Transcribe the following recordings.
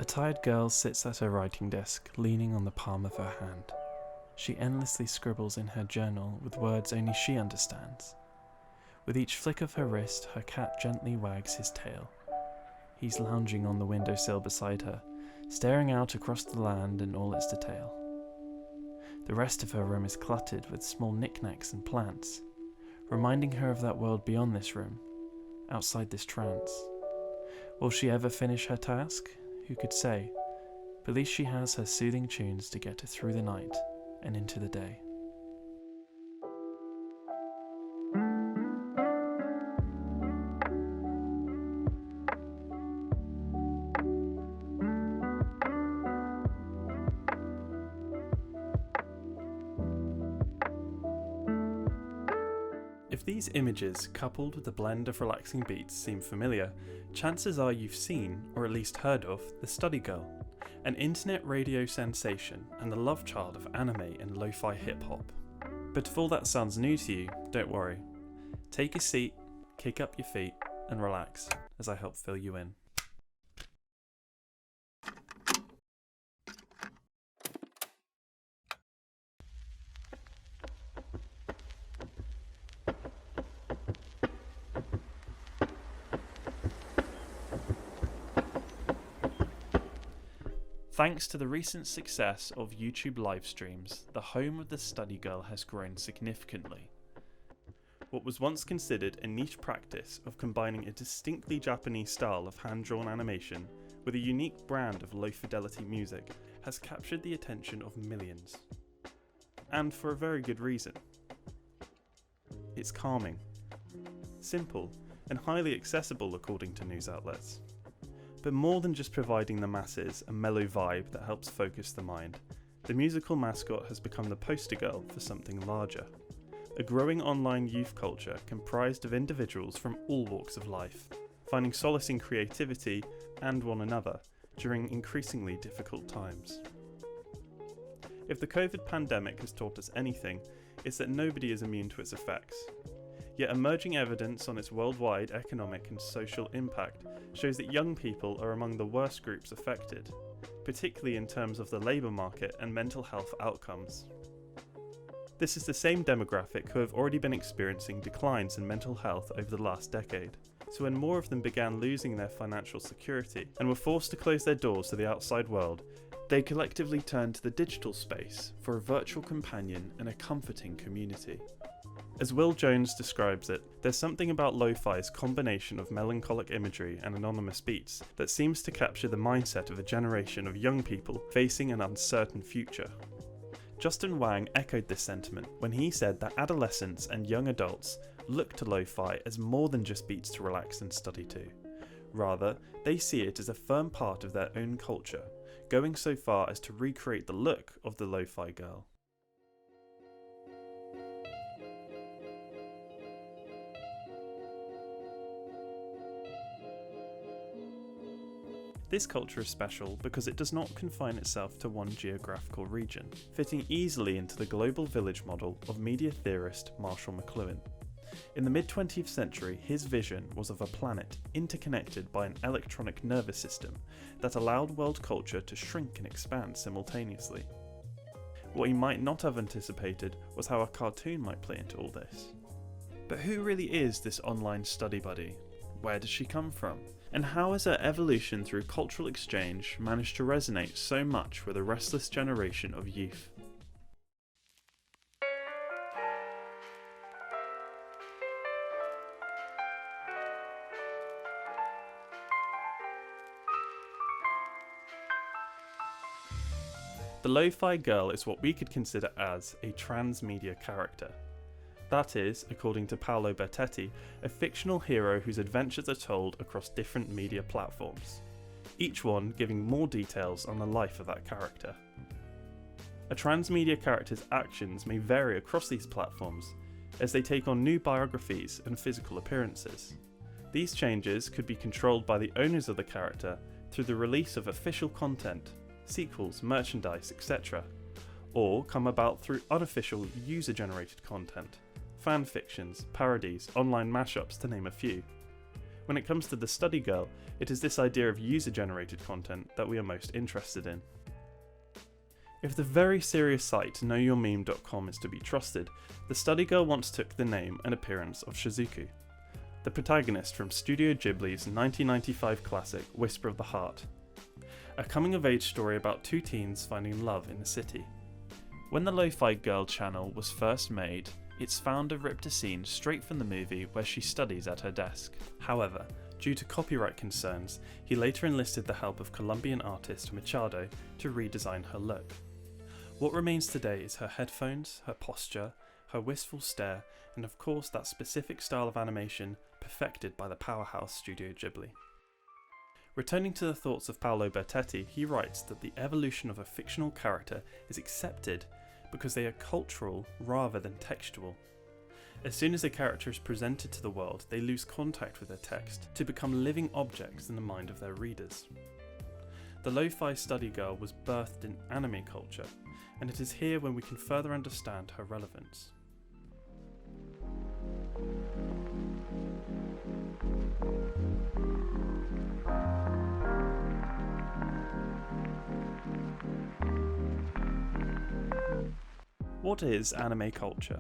A tired girl sits at her writing desk, leaning on the palm of her hand. She endlessly scribbles in her journal with words only she understands. With each flick of her wrist, her cat gently wags his tail. He's lounging on the windowsill beside her, staring out across the land in all its detail. The rest of her room is cluttered with small knickknacks and plants, reminding her of that world beyond this room, outside this trance. Will she ever finish her task? Who could say? But at least she has her soothing tunes to get her through the night and into the day. If these images, coupled with the blend of relaxing beats, seem familiar, chances are you've seen, or at least heard of, The Study Girl, an internet radio sensation and the love child of anime and lo-fi hip-hop. But if all that sounds new to you, don't worry. Take a seat, kick up your feet, and relax as I help fill you in. Thanks to the recent success of YouTube live streams, the home of the Study Girl has grown significantly. What was once considered a niche practice of combining a distinctly Japanese style of hand-drawn animation with a unique brand of low-fidelity music has captured the attention of millions. And for a very good reason. It's calming, simple, and highly accessible according to news outlets. But more than just providing the masses a mellow vibe that helps focus the mind, the musical mascot has become the poster girl for something larger. A growing online youth culture comprised of individuals from all walks of life, finding solace in creativity and one another during increasingly difficult times. If the COVID pandemic has taught us anything, it's that nobody is immune to its effects. Yet emerging evidence on its worldwide economic and social impact shows that young people are among the worst groups affected, particularly in terms of the labour market and mental health outcomes. This is the same demographic who have already been experiencing declines in mental health over the last decade. So when more of them began losing their financial security and were forced to close their doors to the outside world, they collectively turned to the digital space for a virtual companion and a comforting community. As Will Jones describes it, there's something about lo-fi's combination of melancholic imagery and anonymous beats that seems to capture the mindset of a generation of young people facing an uncertain future. Justin Wang echoed this sentiment when he said that adolescents and young adults look to lo-fi as more than just beats to relax and study to. Rather, they see it as a firm part of their own culture, going so far as to recreate the look of the lo-fi girl. This culture is special because it does not confine itself to one geographical region, fitting easily into the global village model of media theorist Marshall McLuhan. In the mid-20th century, his vision was of a planet interconnected by an electronic nervous system that allowed world culture to shrink and expand simultaneously. What he might not have anticipated was how a cartoon might play into all this. But who really is this online study buddy? Where does she come from? And how has her evolution through cultural exchange managed to resonate so much with a restless generation of youth? The lo-fi girl is what we could consider as a transmedia character. That is, according to Paolo Bertetti, a fictional hero whose adventures are told across different media platforms, each one giving more details on the life of that character. A transmedia character's actions may vary across these platforms as they take on new biographies and physical appearances. These changes could be controlled by the owners of the character through the release of official content, sequels, merchandise, etc., or come about through unofficial user-generated content, fan fictions, parodies, online mashups to name a few. When it comes to the study girl, it is this idea of user-generated content that we are most interested in. If the very serious site knowyourmeme.com is to be trusted, the study girl once took the name and appearance of Shizuku, the protagonist from Studio Ghibli's 1995 classic Whisper of the Heart, a coming-of-age story about two teens finding love in the city. When the Lo-Fi Girl channel was first made, its founder ripped a scene straight from the movie where she studies at her desk. However, due to copyright concerns, he later enlisted the help of Colombian artist Machado to redesign her look. What remains today is her headphones, her posture, her wistful stare, and of course that specific style of animation perfected by the powerhouse Studio Ghibli. Returning to the thoughts of Paolo Bertetti, he writes that the evolution of a fictional character is accepted because they are cultural rather than textual. As soon as a character is presented to the world, they lose contact with their text to become living objects in the mind of their readers. The Lo-Fi Study Girl was birthed in anime culture, and it is here when we can further understand her relevance. What is anime culture?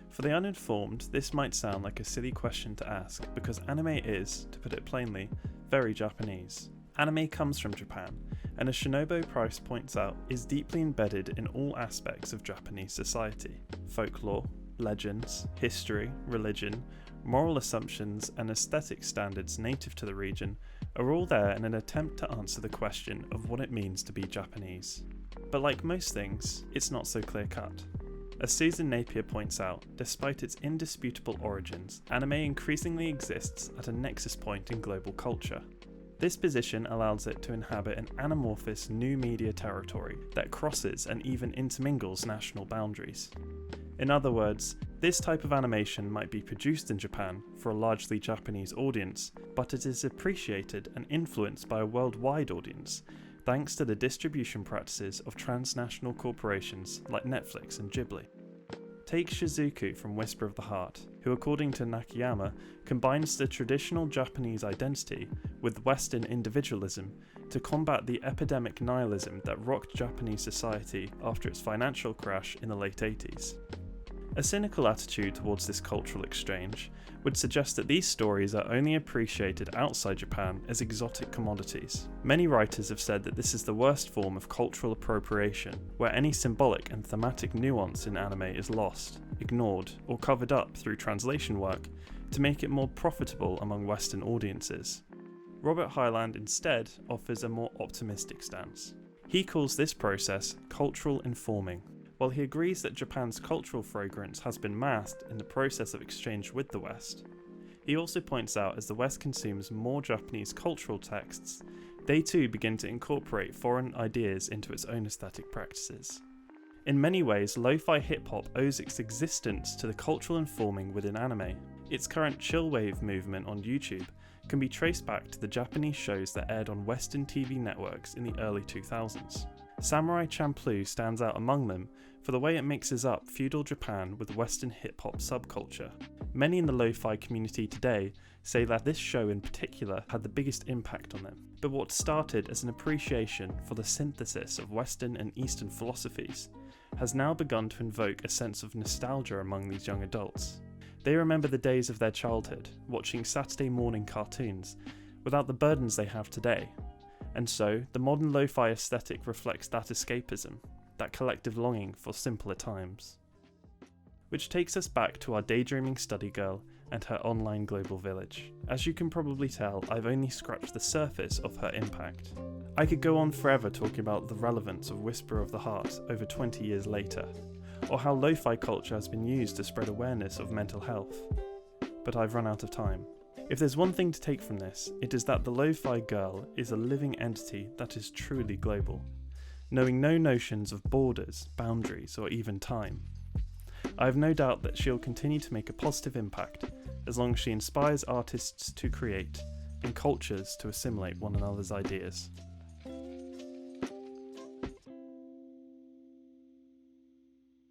For the uninformed, this might sound like a silly question to ask because anime is, to put it plainly, very Japanese. Anime comes from Japan, and as Shinobu Price points out, is deeply embedded in all aspects of Japanese society. Folklore, legends, history, religion, moral assumptions, and aesthetic standards native to the region are all there in an attempt to answer the question of what it means to be Japanese. But like most things, it's not so clear-cut. As Susan Napier points out, despite its indisputable origins, anime increasingly exists at a nexus point in global culture. This position allows it to inhabit an anamorphous new media territory that crosses and even intermingles national boundaries. In other words, this type of animation might be produced in Japan for a largely Japanese audience, but it is appreciated and influenced by a worldwide audience, thanks to the distribution practices of transnational corporations like Netflix and Ghibli. Take Shizuku from Whisper of the Heart, who according to Nakayama combines the traditional Japanese identity with Western individualism to combat the epidemic nihilism that rocked Japanese society after its financial crash in the late 80s. A cynical attitude towards this cultural exchange would suggest that these stories are only appreciated outside Japan as exotic commodities. Many writers have said that this is the worst form of cultural appropriation, where any symbolic and thematic nuance in anime is lost, ignored, or covered up through translation work to make it more profitable among Western audiences. Robert Hyland instead offers a more optimistic stance. He calls this process cultural informing. While he agrees that Japan's cultural fragrance has been masked in the process of exchange with the West, he also points out as the West consumes more Japanese cultural texts, they too begin to incorporate foreign ideas into its own aesthetic practices. In many ways, lo-fi hip-hop owes its existence to the cultural informing within anime. Its current chillwave movement on YouTube can be traced back to the Japanese shows that aired on Western TV networks in the early 2000s. Samurai Champloo stands out among them for the way it mixes up feudal Japan with Western hip-hop subculture. Many in the lo-fi community today say that this show in particular had the biggest impact on them. But what started as an appreciation for the synthesis of Western and Eastern philosophies has now begun to invoke a sense of nostalgia among these young adults. They remember the days of their childhood, watching Saturday morning cartoons, without the burdens they have today. And so, the modern lo-fi aesthetic reflects that escapism, that collective longing for simpler times. Which takes us back to our daydreaming study girl and her online global village. As you can probably tell, I've only scratched the surface of her impact. I could go on forever talking about the relevance of Whisper of the Heart over 20 years later, or how lo-fi culture has been used to spread awareness of mental health. But I've run out of time. If there's one thing to take from this, it is that the Lo-Fi Girl is a living entity that is truly global, knowing no notions of borders, boundaries, or even time. I have no doubt that she'll continue to make a positive impact as long as she inspires artists to create and cultures to assimilate one another's ideas.